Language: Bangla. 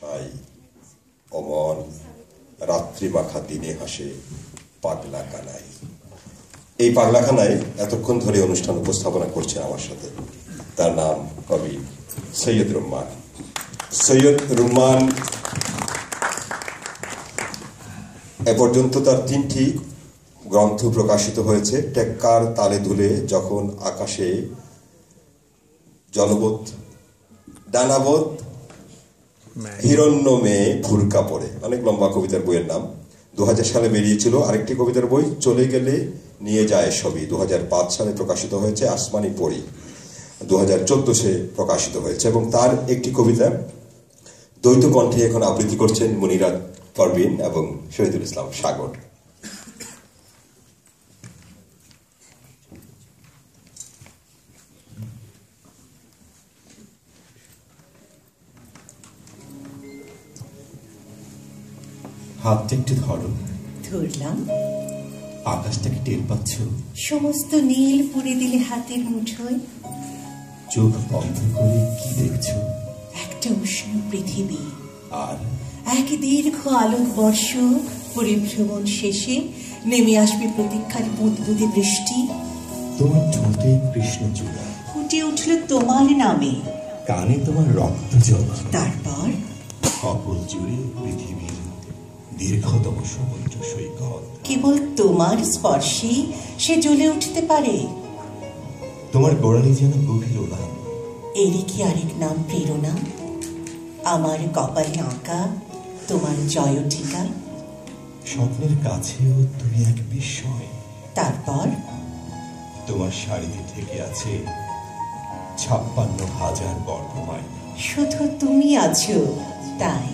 তাই অমন রাত্রি মাখা দিনে হাসে পাগলা কানাই। এই পাগলা কানাই এতক্ষণ ধরে অনুষ্ঠান উপস্থাপনা করছেন আমার সাথে। তার নাম কবি সৈয়দ রুম্মান। সৈয়দ রুম্মান এ পর্যন্ত তার 3টি গ্রন্থ প্রকাশিত হয়েছে। টেক্কার তালে ধুলে যখন আকাশে জলবৎ ডানাবৎ হিরণ্য মেয়ে ভুরকা পড়ে, অনেক লম্বা কবিতার বইয়ের নাম। 2000 সালে বেরিয়েছিল। আরেকটি কবিতার বই চলে গেলে নিয়ে যায় সবই, 2005 সালে প্রকাশিত হয়েছে। আসমানি পড়ি 2014 প্রকাশিত হয়েছে। এবং তার একটি কবিতা দ্বৈত কণ্ঠে এখন আবৃত্তি করছেন মনিরাত পারভিন এবং শহীদুল ইসলাম সাগর। হাতটা একটু ধরো। ধরলাম। আকাশটাকে টের পাচ্ছ? সমস্ত নীল পুড়ে দিলে হাতের মুঠোয়। চোখ বন্ধ করে কি দেখছো? একটা উষ্ণ পৃথিবী আর এক দীর্ঘ আলোক বর্ষ পরিভ্রমণ শেষে নেমে আসবে প্রতীক্ষার বুদবুদে বৃষ্টি। তোমার ঠোঁটে কৃষ্ণচূড়া ফুটে উঠল তোমার নামে, কানে তোমার রক্ত জল। তারপর অপল জুড়ে পৃথিবীর দীর্ঘতম সমুদ্র সৈকত। কেবল তোমার স্পর্শে সে জ্বলে উঠতে পারে। তোমার গোড়ালি যেন গভীর উড়ান। এরই কি আরেক নাম প্রেরণা? আমার কপালে আঁকা তোমার জয়টিকা। স্বপ্নের কাছেও তুমি এক বিস্ময়। তারপর তোমার শাড়িতে থেকে আছে 56,000 বর্গমাইল। শুধু তুমি আছো তাই।